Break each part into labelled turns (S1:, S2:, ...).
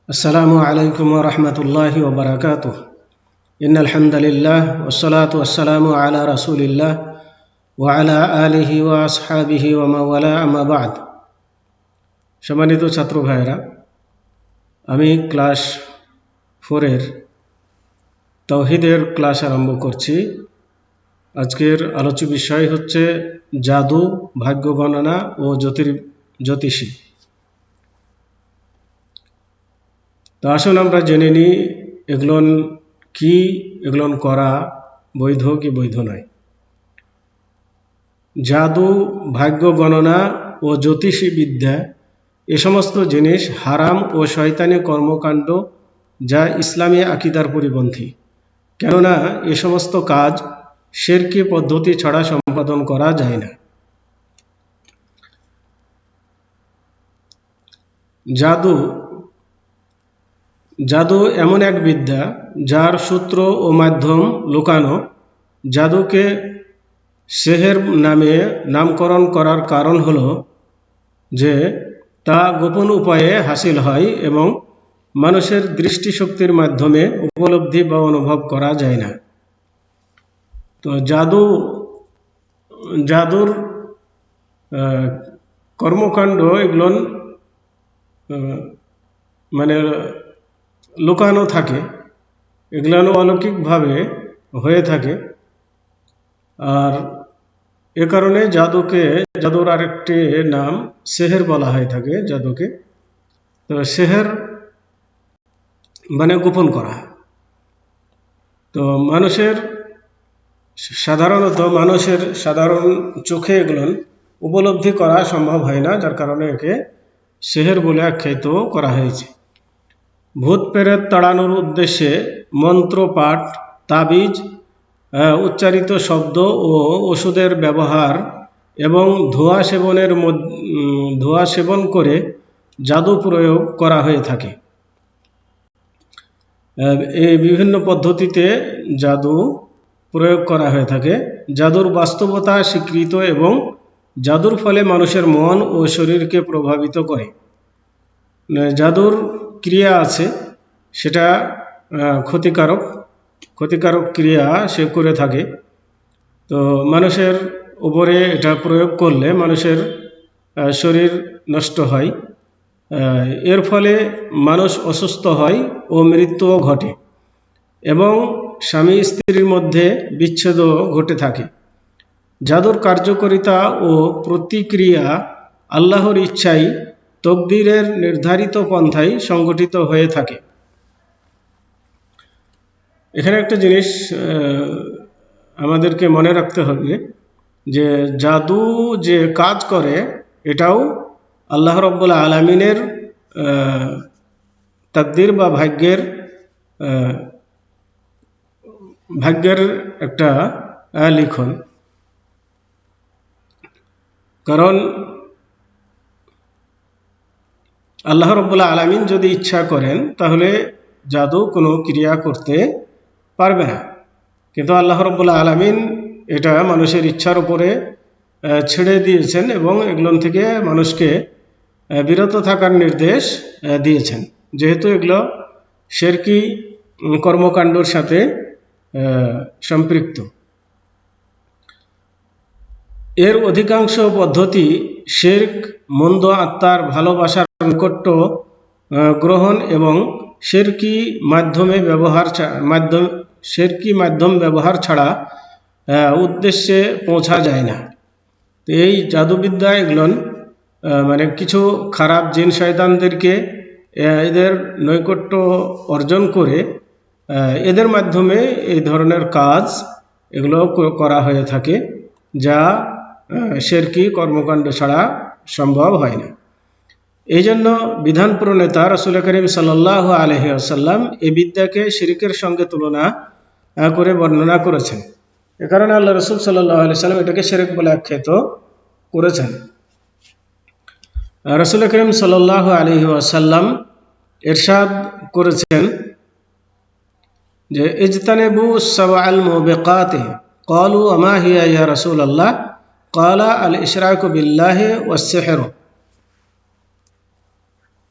S1: আসসালামু আলাইকুম ওয়া রাহমাতুল্লাহি ওয়া বারাকাতুহু। ইন্নাল হামদালিল্লাহ ওয়াসসালাতু ওয়াসসালামু আলা রাসূলিল্লাহ ওয়া আলা আলিহি ওয়া আসহাবিহি ওয়া মাওয়ালা, আম্মা বা'দ। সম্মানিত ছাত্র ভাইয়েরা, আমি ক্লাস 4 এর তাওহীদের ক্লাস আরম্ভ করছি। আজকের আলোচ্য বিষয় হচ্ছে জাদু, ভাগ্য গণনা ও জ্যোতিষী। তো আসুন আমরা জেনে নিই এগুলো করা বৈধ কি বৈধ নয়। জাদু, ভাগ্য গণনা ও জ্যোতিষী বিদ্যা এ সমস্ত জিনিস হারাম ও শয়তানি কর্মকাণ্ড, যা ইসলামী আকীদার পরিপন্থী। কেননা এ সমস্ত কাজ শিরকি পদ্ধতি ছাড়া সম্পাদন করা যায় না। জাদু এমন এক বিদ্যা যার সূত্র ও মাধ্যম লুকানো। জাদুকে সেহের নামে নামকরণ করার কারণ হলো যে তা গোপন উপায়ে হাসিল হয় এবং মানুষের দৃষ্টিশক্তির মাধ্যমে উপলব্ধি বা অনুভব করা যায় না। তো জাদুর কর্মকাণ্ড এগুলো মানে লুকানো থাকে, এগুলো অলৌকিকভাবে হয়ে থাকে। আর এ কারণে জাদুর আরেকটি নাম সেহের বলা হয়ে থাকে জাদুকে। তো সেহের মানে গোপন করা। তো মানুষের সাধারণ চোখে এগুলো উপলব্ধি করা সম্ভব হয় না, যার কারণে একে সেহের বলে আখ্যায়িত করা হয়েছে। ভূত প্রেত তাড়ানোর উদ্দেশ্যে মন্ত্র পাঠ, তাবিজ, উচ্চারিত শব্দ ও ওষুধের ব্যবহার এবং ধোঁয়া সেবন করে জাদু প্রয়োগ করা হয়ে থাকে। এই বিভিন্ন পদ্ধতিতে জাদু প্রয়োগ করা হয়ে থাকে। জাদুর বাস্তবতা স্বীকৃত এবং জাদুর ফলে মানুষের মন ও শরীরকে প্রভাবিত করে। জাদুর ক্রিয়া আছে, সেটা ক্ষতিকারক ক্রিয়া সে করে থাকে। তো মানুষের উপরে এটা প্রয়োগ করলে মানুষের শরীর নষ্ট হয়, এর ফলে মানুষ অসুস্থ হয় ও মৃত্যুও ঘটে এবং স্বামী স্ত্রীর মধ্যে বিচ্ছেদও ঘটে থাকে। জাদুর কার্যকারিতা ও প্রতিক্রিয়া আল্লাহর ইচ্ছায় তকদিরের নির্ধারিত পন্থায় সংগঠিত হয়ে থাকে। এখানে একটা জিনিস আমাদেরকে মনে রাখতে হবে যে জাদু যে কাজ করে এটাও আল্লাহ রাব্বুল আলামিনের তাকদীর বা ভাগ্যের একটা লিখন। কারণ আল্লাহ রাব্বুল আলামিন যদি ইচ্ছা করেন তাহলে জাদু কোনো ক্রিয়া করতে পারবে না, কিন্তু আল্লাহ রাব্বুল আলামিন এটা মানুষের ইচ্ছার উপরে ছেড়ে দিয়েছেন এবং এগুলো থেকে মানুষকে বিরত থাকার নির্দেশ দিয়েছেন, যেহেতু এগুলো শিরকি কর্মকাণ্ডের সাথে সম্পৃক্ত। এর অধিকাংশ পদ্ধতি শিরক, মন্দ আত্মার ভালোবাসার নৈকট্য গ্রহণ এবং শিরকি মাধ্যম ব্যবহার ছাড়া উদ্দেশ্যে পৌঁছা যায় না। তো এই জাদুবিদ্যা এগুলো মানে কিছু খারাপ জিন শয়তানদেরকে এদের নৈকট্য অর্জন করে এদের মাধ্যমে এই ধরনের কাজ এগুলো করা হয়ে থাকে, যা শিরকি কর্মকাণ্ড ছাড়া সম্ভব হয় না। এই জন্য বিধান প্রণেতা রাসূল করিম সাল্লাল্লাহু আলাইহি ওয়াসাল্লাম এই বিদ্যাকে শিরকের সঙ্গে তুলনা করে বর্ণনা করেছেন। এ কারণে আল্লাহ রাসূল সাল্লাল্লাহু আলাইহি ওয়াসাল্লাম এটাকে শিরক বলে আখ্যায়িত করেছেন। রাসূল করিম সাল্লাল্লাহু আলাইহি ওয়াসাল্লাম ইরশাদ করেছেন যে ইজতানিবু সাবআল মুবিকাতি, ক্বালু ওয়া হিয়া ইয়া রাসূলুল্লাহ, ক্বালা আল ইশরাকু বিল্লাহি ওয়াস সিহর।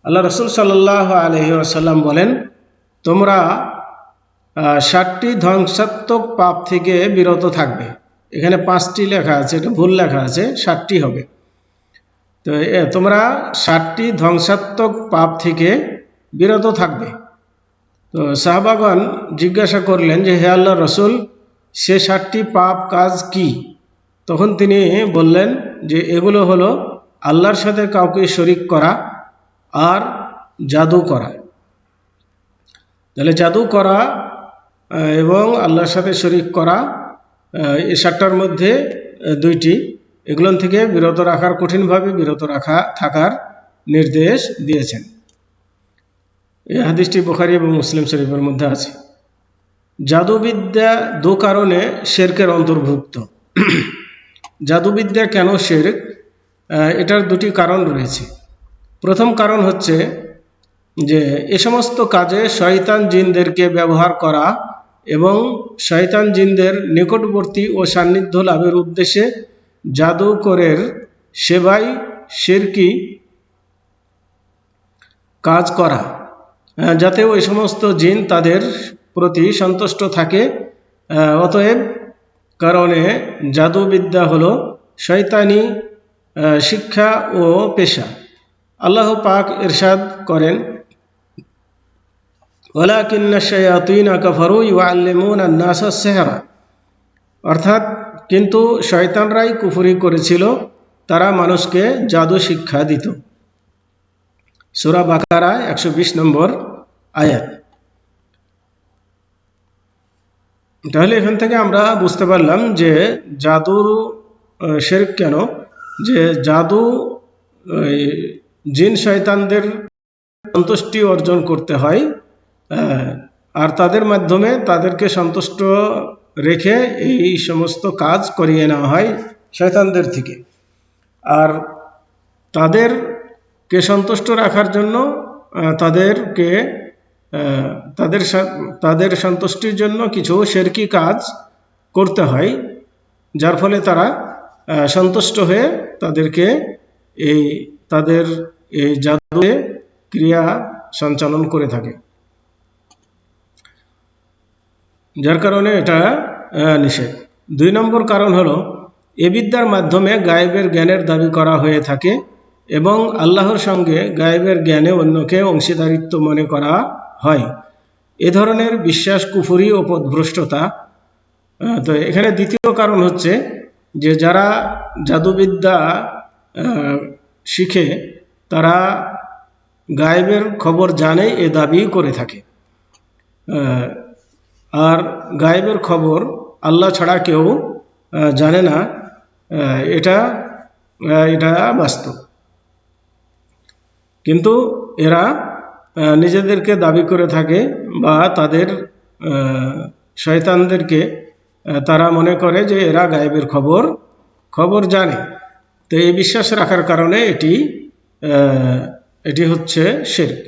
S1: আল্লাহ রসুল সাল্লাল্লাহু আলাইহি ওয়াসাল্লাম বলেন, তোমরা 60টি ধ্বংসাত্মক পাপ থেকে বিরত থাকবে। এখানে 5টি লেখা আছে, এটা ভুল লেখা আছে, 60টি হবে। তো তোমরা 60টি ধ্বংসাত্মক পাপ থেকে বিরত থাকবে। তো সাহাবাগণ জিজ্ঞাসা করলেন যে, হে আল্লাহ রসুল, সে 60টি পাপ কাজ কি? তখন তিনি বললেন যে এগুলো হলো আল্লাহর সাথে কাউকে শরিক করা আর জাদু করা। তাহলে জাদু করা এবং আল্লাহর সাথে শরিক করা, এই 60টার মধ্যে 2টি, এগুলো থেকে বিরত রাখার, কঠিনভাবে বিরত থাকার নির্দেশ দিয়েছেন। এই হাদিসটি বুখারী এবং মুসলিম শরীফের মধ্যে আছে। জাদুবিদ্যা 2 কারণে শিরকের অন্তর্ভুক্ত। জাদুবিদ্যা কেন শিরক? এটার 2টি কারণ রয়েছে। প্রথম কারণ হচ্ছে যে এ সমস্ত কাজে শয়তান জিনদেরকে ব্যবহার করা এবং শয়তান জিনদের নিকটবর্তী ও সান্নিধ্য লাভের উদ্দেশ্যে জাদুকরের সেবায় শিরকি কাজ করা, যাতে ওই সমস্ত জিন তাদের প্রতি সন্তুষ্ট থাকে। অতএব কারণে জাদুবিদ্যা হলো শয়তানি শিক্ষা ও পেশা। আল্লাহ পাক ইরশাদ করেন, ওয়ালাকিন্না শায়াতিনা কাফারু ইউআল্লিমুনা আন-নাসা আস-সিহরা, অর্থাৎ কিন্তু শয়তানরাই কুফরি করেছিল, তারা মানুষকে জাদু শিক্ষা দিত। সূরা বাকারা 120 নম্বর আয়াত। তাহলে এখান থেকে আমরা বুঝতে পারলাম যে জাদুর শিরক কেন, যে জাদু জিন শয়তানদের সন্তুষ্টি অর্জন করতে হয়, আর তাদের মাধ্যমে তাদেরকে সন্তুষ্ট রেখে এই সমস্ত কাজ করিয়ে নেওয়া হয় শয়তানদের থেকে। আর তাদেরকে সন্তুষ্ট রাখার জন্য তাদের সন্তুষ্টির জন্য কিছু শিরকি কাজ করতে হয়, যার ফলে তারা সন্তুষ্ট হয়ে তাদেরকে তাদের এই জাদুয়ে ক্রিয়া সঞ্চালন করে থাকে, যার কারণে এটা নিষেধ। 2 নম্বর কারণ হলো এ বিদ্যার মাধ্যমে গায়েবের জ্ঞানের দাবি করা হয়ে থাকে এবং আল্লাহর সঙ্গে গায়েবের জ্ঞানে অন্যকে অংশীদারিত্ব মনে করা হয়। এ ধরনের বিশ্বাস কুফরি ও পথভ্রষ্টতা। তো এখানে দ্বিতীয় কারণ হচ্ছে যে যারা জাদুবিদ্যা শিখে তারা গায়েবের খবর জানে, এ দাবি করে থাকে। আর গায়েবের খবর আল্লাহ ছাড়া কেউ জানে না, এটা বাস্তব। কিন্তু এরা নিজেদেরকে দাবি করে থাকে, বা তাদের শয়তানদেরকে তারা মনে করে যে এরা গায়েবের খবর জানে। তো এই বিশ্বাস রাখার কারণে এটি হচ্ছে শিরক।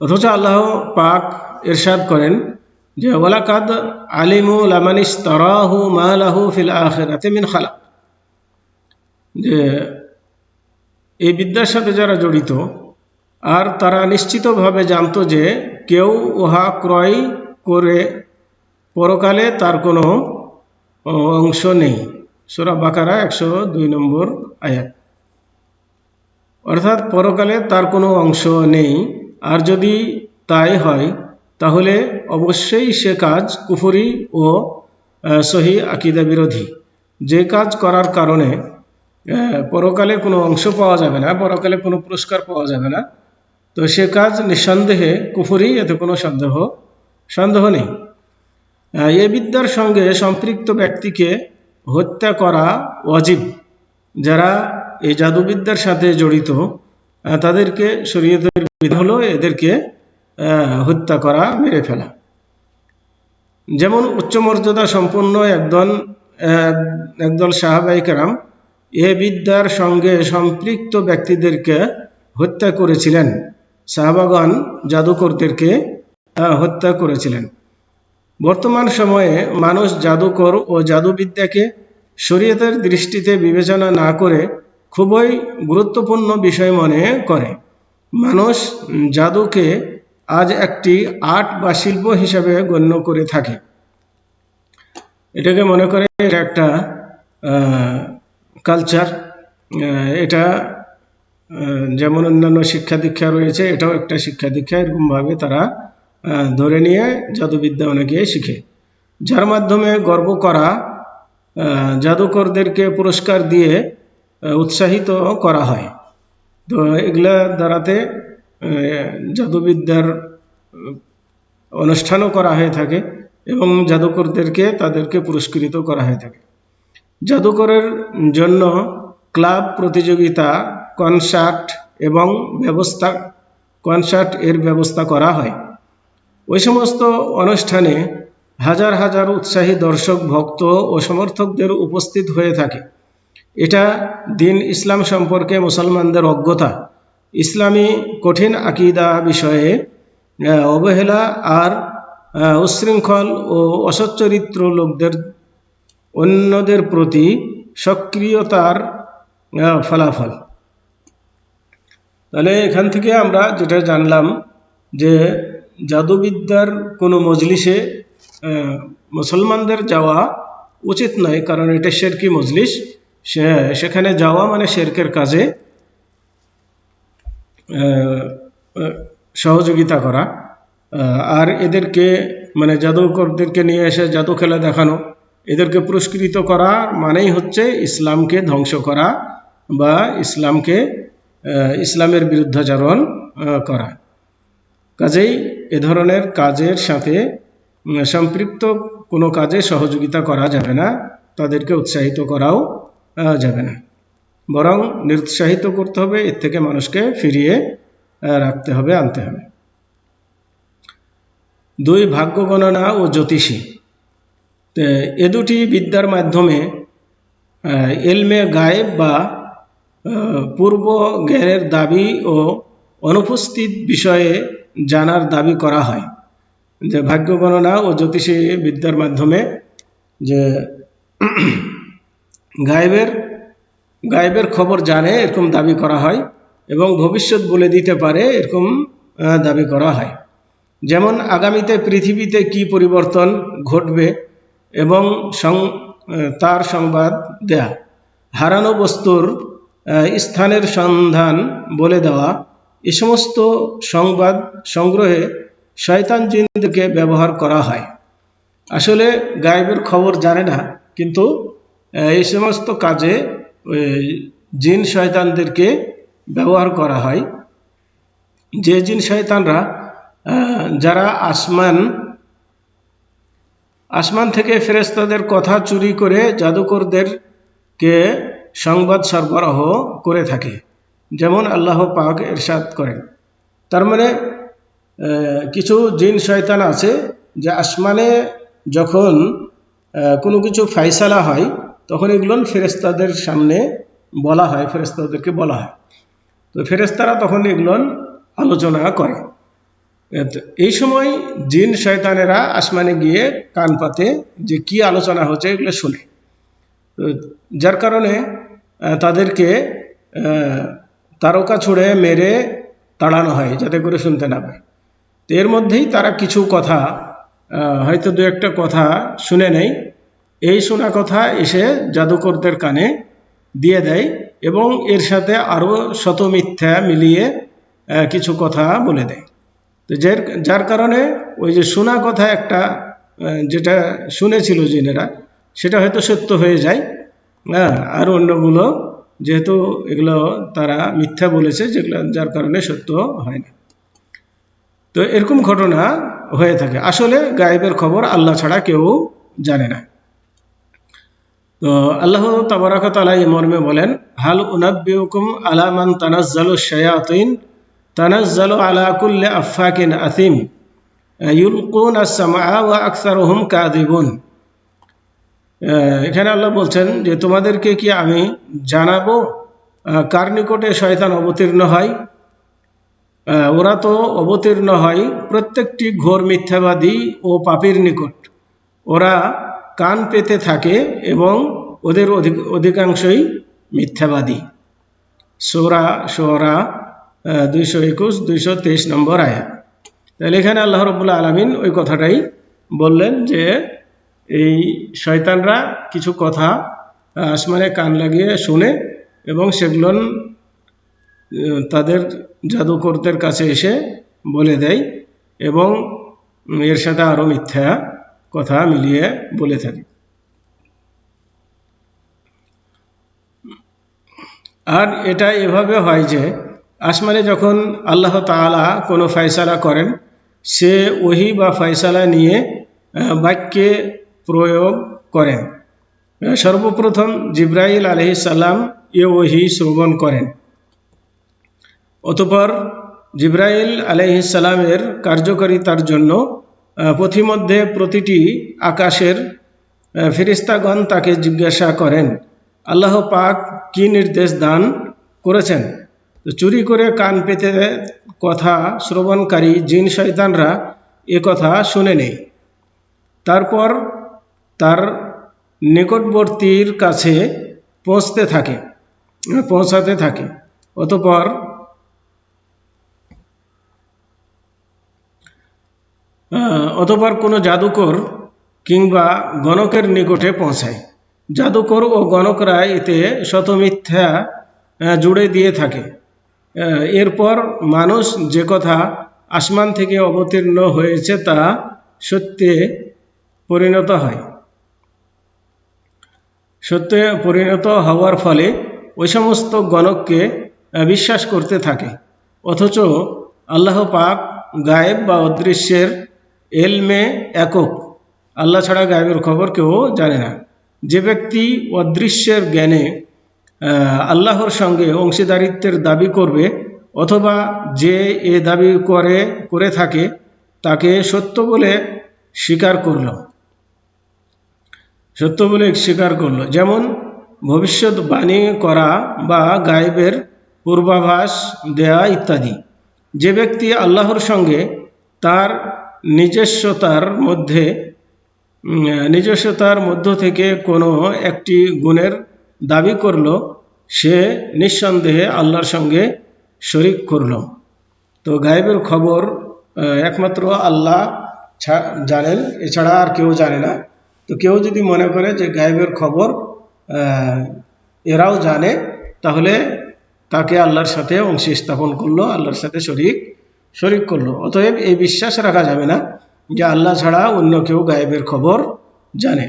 S1: অথচ আল্লাহ পাক ইরশাদ করেন যে ওয়ালাকাদ আলিমু লামান ইশতারাহু মা লাহু ফিল আখিরাতি মিন খালাক, যে এই বিদ্যার সাথে যারা জড়িত, আর তারা নিশ্চিতভাবে জানতো যে কেউ উহা ক্রয় করে পরকালে তার কোনো অংশ নেই। সূরা বাকারা 102 নম্বর আয়াত। অর্থাৎ পরকালে তার কোনো অংশ নেই, আর যদি তাই হয় তাহলে অবশ্যই সে কাজ কুফরি ও সহিহ আকীদা বিরোধী। যে কাজ করার কারণে পরকালে কোনো অংশ পাওয়া যাবে না, পরকালে কোনো পুরস্কার পাওয়া যাবে না, তো সে কাজ নিঃসন্দেহে কুফরি, এতে কোনো সন্দেহ নেই। এই বিদ্যার সঙ্গে সম্পৃক্ত ব্যক্তিকে হত্যা করা ওয়াজিব। যারা এই জাদুবিদ্যার সাথে জড়িত তাদেরকে শরীয়তের বিধান হলো এদেরকে হত্যা করা, মেরে ফেলা। যেমন উচ্চ মর্যাদা সম্পন্ন একদল সাহাবায়ে কেরাম এ বিদ্যার সঙ্গে সম্পৃক্ত ব্যক্তিদেরকে হত্যা করেছিলেন। সাহাবাগণ জাদুকরদেরকে হত্যা করেছিলেন। বর্তমান সময়ে মানুষ জাদুকর ও জাদুবিদ্যাকে শরীয়তের দৃষ্টিতে বিবেচনা না করে খুবই গুরুত্বপূর্ণ বিষয় মনে করে। মানুষ জাদুকে আজ একটি আর্ট বা শিল্প হিসাবে গণ্য করে থাকে। এটাকে মনে করে এটা একটা কালচার। এটা যেমন অন্যান্য শিক্ষা দীক্ষা রয়েছে, এটাও একটা শিক্ষা দীক্ষা। এরকমভাবে তারা ধরে নিয়ে জাদুবিদ্যা অনেকে শিখে, যার মাধ্যমে গর্ব করা, জাদুকরদেরকে পুরস্কার দিয়ে উৎসাহিত করা হয়। তো এগুলা দ্বারাতে জাদুবিদ্যার অনুষ্ঠানও করা হয়ে থাকে এবং জাদুকরদেরকে তাদেরকে পুরস্কৃত করা হয়ে থাকে। জাদুকরের জন্য ক্লাব, প্রতিযোগিতা, কনসার্ট এর ব্যবস্থা করা হয়। ওই সমস্ত অনুষ্ঠানে হাজার হাজার উৎসাহী দর্শক, ভক্ত ও সমর্থকদের উপস্থিত হয়ে থাকে। এটা দ্বীন ইসলাম সম্পর্কে মুসলমানদের অজ্ঞতা, ইসলামী কঠিন আকীদা বিষয়ে অবহেলা আর উচ্ছৃঙ্খল ও অসচ্চরিত্র লোকদের অন্যদের প্রতি সক্রিয়তার ফলাফল। তাহলে এখান থেকে আমরা যেটা জানলাম যে জাদুবিদ্যার কোনো মজলিসে মুসলমানদের যাওয়া উচিত নয়, কারণ এটা শিরকি মজলিস। সেখানে যাওয়া মানে শিরকের কাজে সহযোগিতা করা। আর এদেরকে মানে জাদুকরদেরকে নিয়ে এসে জাদু খেলা দেখানো, এদেরকে পুরস্কৃত করা মানেই হচ্ছে ইসলামকে ধ্বংস করা বা ইসলামের বিরুদ্ধাচরণ করা। কাজেই এ ধরনের কাজের সাথে সম্পৃক্ত কোনো কাজে সহযোগিতা করা যাবে না, তাদেরকে উৎসাহিত করাও যাবে না, বরং নিরুৎসাহিত করতে হবে, এর থেকে মানুষকে ফিরিয়ে রাখতে হবে, আনতে হবে। 2, ভাগ্য গণনা ও জ্যোতিষী। এ দুটি বিদ্যার মাধ্যমে ইলমে গায়েব বা পূর্ব জ্ঞানের দাবি ও অনুপস্থিত বিষয়ে জানার দাবি করা হয়। যে ভাগ্য গণনা ও জ্যোতিষী বিদ্যার মাধ্যমে যে গায়েবের খবর জানে এরকম দাবি করা হয় এবং ভবিষ্যৎ বলে দিতে পারে এরকম দাবি করা হয়। যেমন আগামীতে পৃথিবীতে কি পরিবর্তন ঘটবে এবং তার সংবাদ দেয়া, হারানো বস্তুর স্থানের সন্ধান বলে দেওয়া, এ সমস্ত সংবাদ সংগ্রহে শয়তান জিনদেরকে ব্যবহার করা হয়। আসলে গায়েবের খবর জানে না, কিন্তু এই সমস্ত কাজে জিন শয়তানদেরকে ব্যবহার করা হয়। যে জিন শয়তানরা যারা আসমান থেকে ফেরেশতাদের কথা চুরি করে জাদুকরদেরকে সংবাদ সরবরাহ করে থাকে, যেমন আল্লাহ পাক ইরশাদ করেন। তার মানে কিছু জিন শয়তান আছে যে আসমানে যখন কোনো কিছু ফাইসালা হয় তখন এগুলো ফেরেশতাদের সামনে বলা হয়, ফেরেশতাদেরকে বলা হয়। তো ফেরেশতারা তখন এগুলো আলোচনা করে। এই সময় জিন শয়তানেরা আসমানে গিয়ে কান পাতে যে কি আলোচনা হচ্ছে এগুলো শুনে, যার কারণে তাদেরকে তারকা ছুঁড়ে মেরে তাড়ানো হয় যাতে করে শুনতে না পায়। তো এর মধ্যেই তারা কিছু কথা, হয়তো 2-1টা কথা শুনে নেয়। এই শোনা কথা এসে জাদুকরদের কানে দিয়ে দেয় এবং এর সাথে আরও শত মিথ্যা মিলিয়ে কিছু কথা বলে দেয়। তো যার কারণে ওই যে শোনা কথা একটা যেটা শুনেছিল জিনেরা, সেটা হয়তো সত্য হয়ে যায়, আর অন্যগুলো যেহেতু এগুলো তারা মিথ্যা বলেছে, যেগুলো যার কারণে সত্য হয় না। তো এরকম ঘটনা হয়ে থাকে। আসলে গায়েবের খবর আল্লাহ ছাড়া কেউ জানে না। তো আল্লাহ তাবারাক ওয়া তাআলা এই মর্মে বলেন, হাল উনাব্বিউকুম আলা মান তানাজ্জালু শায়াতিন তানাজ্জালু আলা কুল্লি আফাকিন আথিম ইউলকুনা আস-সামআ ওয়া আকসারুহুম কাযিবুন। এখানে আল্লাহ বলছেন যে তোমাদেরকে কি আমি জানাবো কার নিকটে শয়তান অবতীর্ণ হয়? ওরা তো অবতীর্ণ হয় প্রত্যেকটি ঘোর মিথ্যাবাদী ও পাপীর নিকট। ওরা কান পেতে থাকে এবং ওদের অধিকাংশই মিথ্যাবাদী। সূরা শুআরা 221-223 নম্বর আয়াত। তাহলে এখানে আল্লাহ রাব্বুল আলামিন ওই কথাটাই বললেন যে এই শয়তানরা কিছু কথা আসমানে কান লাগিয়ে শুনে এবং সেগুলো তাদের জাদুকরদের কাছে এসে বলে দেয় এবং এর সাথে আরো মিথ্যা কথা মিলিয়ে বলে থাকে। আর এটা এভাবে হয় যে আসমানে যখন আল্লাহ তাআলা কোনো ফয়সালা করেন, সে ওহী বা ফয়সালা নিয়ে বাক্যে প্রয়োগ করেন। সর্বপ্রথম জিবরাইল আলাইহিস সালাম এ ওহী শ্রবণ করেন। অতঃপর জিবরাইল আলাইহিস সালামের কার্যকারিতার জন্য পথিমধ্যে প্রতিটি আকাশের ফেরেশতাগণ তাকে জিজ্ঞাসা করেন, আল্লাহ পাক কি নির্দেশ দান করেছেন? তো চুরি করে কান পেতে কথা শ্রবণকারী জিন শয়তানরা এ কথা শুনে নেয়। তারপর তার নিকটবর্তীর কাছে পৌঁছাতে থাকে। অতঃপর কোনো জাদুকর কিংবা গণকের নিকটে পৌঁছায়। জাদুকর ও গণকরা এতে শত মিথ্যা জুড়ে দিয়ে থাকে। এরপর মানুষ যে কথা আসমান থেকে অবতীর্ণ হয়েছে তা সত্যে পরিণত হওয়ার ফলে ওই সমস্ত গণককে বিশ্বাস করতে থাকে। অথচ আল্লাহ পাক গায়েব বা অদৃশ্যের এলমে একক, আল্লাহ ছাড়া গায়েবের খবর কেউ জানে না। যে ব্যক্তি অদৃশ্যের জ্ঞানে আল্লাহর সঙ্গে অংশীদারিত্বের দাবি করবে অথবা যে এ দাবি করে থাকে তাকে সত্য বলে স্বীকার করল, যেমন ভবিষ্যৎবাণী করা বা গায়েবের পূর্বাভাস দেয়া ইত্যাদি। যে ব্যক্তি আল্লাহর সঙ্গে তার নিজস্বতার মধ্য থেকে কোনো একটি গুণের দাবি করল, সে নিঃসন্দেহে আল্লাহর সঙ্গে শরীক করল। তো গায়েবের খবর একমাত্র আল্লাহ জানেন, এছাড়া আর কেউ জানে না। তো কেউ যদি মনে করে যে গায়েবের খবর এরাও জানে, তাহলে তাকে আল্লাহর সাথে অংশী স্থাপন করলো, আল্লাহর সাথে শরীক করলো। অতএব এই বিশ্বাস রাখা যাবে না যে আল্লাহ ছাড়া অন্য কেউ গায়েবের খবর জানে।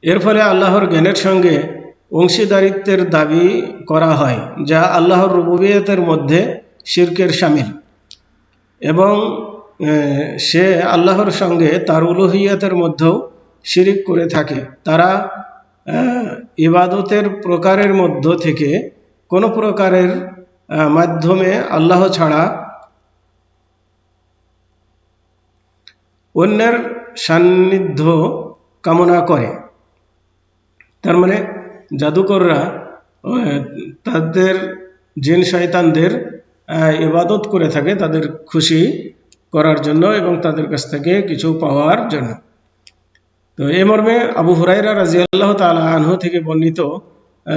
S1: এর ফলে আল্লাহর জ্ঞানের সঙ্গে অংশীদারিত্বের দাবি করা হয়, যা আল্লাহর রুবুবিয়তের মধ্যে শিরকের শামিল, এবং সে আল্লাহর সঙ্গে তার উলুহিয়তের মধ্যেও শিরিক করে থাকে। তারা ইবাদতের প্রকারের মধ্য থেকে কোনো প্রকারের মাধ্যমে আল্লাহ ছাড়া অন্যের সান্নিধ্য কামনা করে। তার মানে জাদুকররা তাদের জিন শয়তানদের ইবাদত করে থাকে তাদের খুশি করার জন্য এবং তাদের কাছ থেকে কিছু পাওয়ার জন্য। তো এই মর্মে আবু হুরায়রা রাদিয়াল্লাহু তাআলা আনহু থেকে বর্ণিত,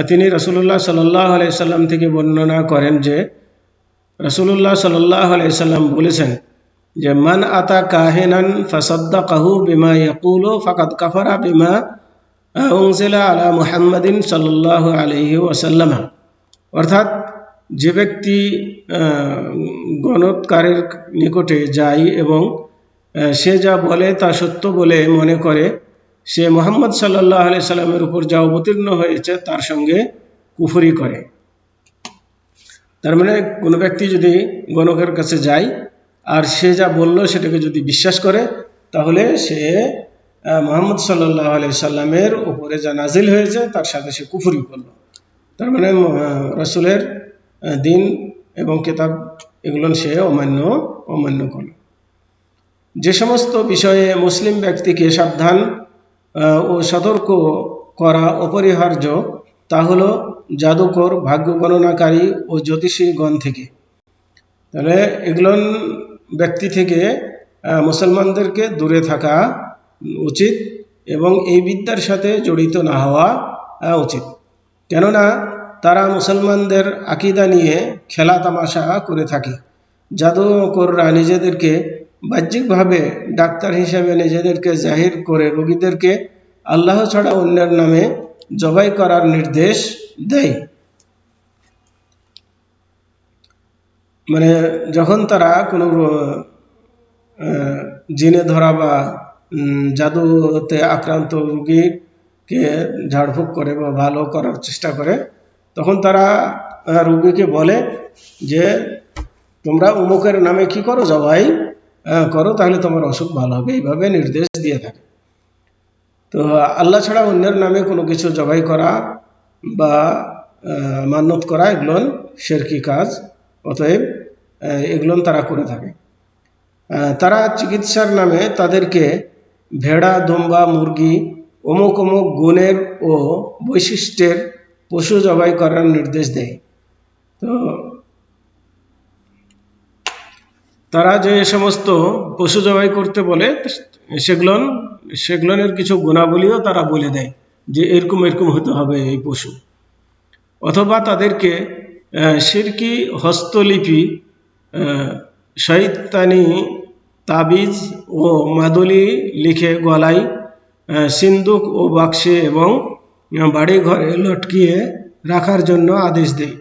S1: তিনি রাসূলুল্লাহ সাল্লাল্লাহু আলাইহি সাল্লাম থেকে বর্ণনা করেন যে রাসূলুল্লাহ সাল্লাল্লাহু আলাইহি সাল্লাম বলেছেন যে মান আতা কাহিনান ফাসাদ্দাকাহু বিমা ইয়াকুলু ফাকাদ কাফারা বিমা উনজিলা আলা মুহাম্মাদিন সাল্লাল্লাহু আলাইহি ওয়াসাল্লাম। অর্থাৎ যে ব্যক্তি গণৎকারের নিকটে যায় এবং সে যা বলে তা সত্য বলে মনে করে, সে মুহাম্মদ সাল্লাল্লাহু আলাইহি সাল্লামের উপর যা অবতীর্ণ হয়েছে তার সঙ্গে কুফরি করে। তার মানে কোনো ব্যক্তি যদি গণকের কাছে যায় আর সে যা বলল সেটাকে যদি বিশ্বাস করে, তাহলে সে মুহাম্মদ সাল্লাল্লাহু আলাইহি সাল্লামের উপরে যা নাজিল হয়েছে তার সাথে সে কুফরি করলো। তার মানে রাসূলের দিন এবং কিতাব এগুলো সে অমান্য করল। যে সমস্ত বিষয়ে মুসলিম ব্যক্তিকে সাবধান ও সতর্ক করা অপরিহার্য তা হলো জাদুকর, ভাগ্য গণনাকারী ও জ্যোতিষীগণ থেকে। তাহলে এগুলো ব্যক্তি থেকে মুসলমানদেরকে দূরে থাকা উচিত এবং এই বিদ্যার সাথে জড়িত না হওয়া উচিত। কেননা তারা মুসলমানদের আকীদা নিয়ে খেলা তামাশা করে থাকে। জাদুকররা নিজেদেরকে বাহ্যিকভাবে ডাক্তার হিসেবে নিজেদেরকে জাহির করে রোগীদেরকে আল্লাহ ছাড়া অন্যের নামে জবাই করার নির্দেশ দেয়। মানে যখন তারা কোনো জিনে ধরা বা জাদুতে আক্রান্ত রোগীকে ঝাড়ফুঁক করে বা ভালো করার চেষ্টা করে, তখন তারা রোগীকে বলে যে তোমরা অমুকের নামে কি করো, জবাই করো, তাহলে তোমার অসুখ ভালো হবে, এইভাবে নির্দেশ দিয়ে থাকে। তো আল্লাহ ছাড়া অন্যের নামে কোনো কিছু জবাই করা বা মান্যত করা এগুলো শিরকি কাজ, অতএব এগুলো তারা করে থাকে। তারা চিকিৎসার নামে তাদেরকে ভেড়া, দুম্বা, মুরগি, অমুক অমুক গুণের ও বৈশিষ্ট্যের পশু জবাই করার নির্দেশ দেয়। তো তারা যে সমস্ত পশু জবাই করতে বলে সেগুলোর কিছু গুণাবলীও তারা বলে দেয় যে এরকম এরকম হতে হবে এই পশু। অথবা তাদেরকে শিরকি হস্তলিপি, শয়তানি তাবিজ ও মাদুলি লিখে গলায়, সিন্দুক ও বাক্সে এবং বাড়ি ঘরে লটকিয়ে রাখার জন্য আদেশ দেয়।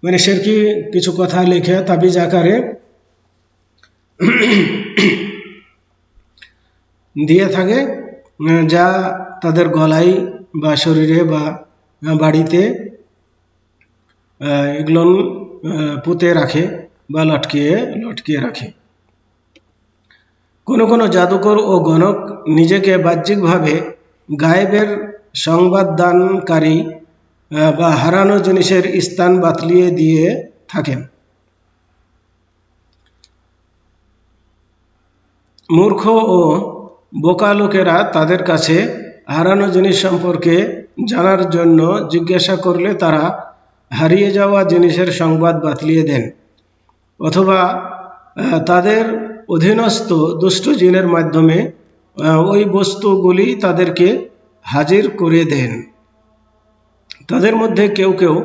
S1: মানে শিরকি কিছু কথা লিখে তাবিজ আকারে দিয়ে থাকে, যা তাদের গলায় বা শরীরে বা বাড়িতে এগুলো পুঁতে রাখে বা লটকিয়ে রাখে। কোনো কোনো জাদুকর ও গণক নিজেকে বাহ্যিকভাবে গায়েবের সংবাদদানকারী বা হারানো জিনিসের স্থান বাতলিয়ে দিয়ে থাকেন। মূর্খ ও বোকা লোকেরা তাদের কাছে হারানো জিনিস সম্পর্কে জানার জন্য জিজ্ঞাসা করলে তারা হারিয়ে যাওয়া জিনিসের সংবাদ বাতলিয়ে দেন, অথবা তাদের অধীনস্থ দুষ্ট জিনের মাধ্যমে ওই বস্তুগুলি তাদেরকে হাজির করে দেন। তাদের মধ্যে কেউ কেউ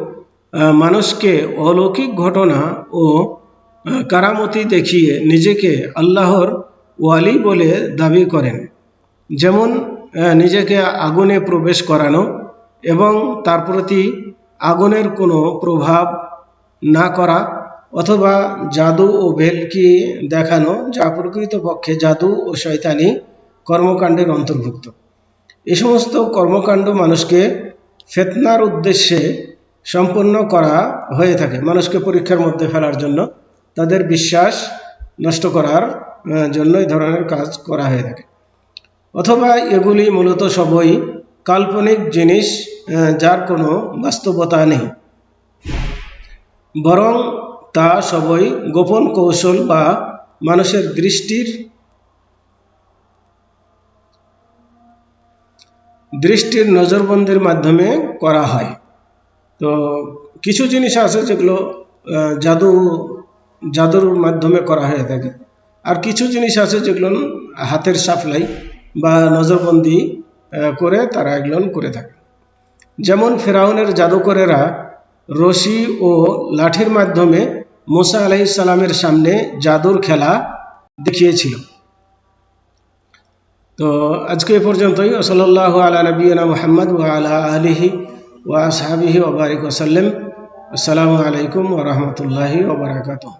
S1: মানুষকে অলৌকিক ঘটনা ও কারামতি দেখিয়ে নিজেকে আল্লাহর ওয়ালি বলে দাবি করেন, যেমন নিজেকে আগুনে প্রবেশ করানো এবং তার প্রতি আগুনের কোনো প্রভাব না করা, অথবা জাদু ও ভেলকি দেখানো, যা প্রকৃতপক্ষে জাদু ও শয়তানি কর্মকাণ্ডের অন্তর্ভুক্ত। এই সমস্ত কর্মকাণ্ড মানুষকে ফিতনার উদ্দেশ্যে সম্পন্ন করা হয়ে থাকে, মানুষকে পরীক্ষার মধ্যে ফেলার জন্য, তাদের বিশ্বাস নষ্ট করার জন্য এই ধরনের কাজ করা হয়ে থাকে। অথবা এগুলি মূলত সবই কাল্পনিক জিনিস, যার কোনো বাস্তবতা নেই, বরং তা সবই গোপন কৌশল বা মানুষের দৃষ্টির নজরবন্দির মাধ্যমে করা হয়। তো কিছু জিনিস আছে যেগুলো জাদুর মাধ্যমে করা হয়ে থাকে, আর কিছু জিনিস আছে যেগুলো হাতের সাপ্লাই বা নজরবন্দি করে তারা এগুলো করে থাকে। যেমন ফেরাউনের জাদুকরেরা রশি ও লাঠির মাধ্যমে মুসা আলাইহিস সালামের সামনে জাদুর খেলা দেখিয়েছিল। তো আজকে এ পর্যন্তই। সাল্লাল্লাহু আলা নবিয়িনা মুহাম্মদ ওয়া আলা আলিহি ওয়া আসহাবিহি ওয়া বারিক ওয়া সাল্লাম। আসসালামু আলাইকুম ওয়া রাহমাতুল্লাহি ওয়া বারাকাতুহু।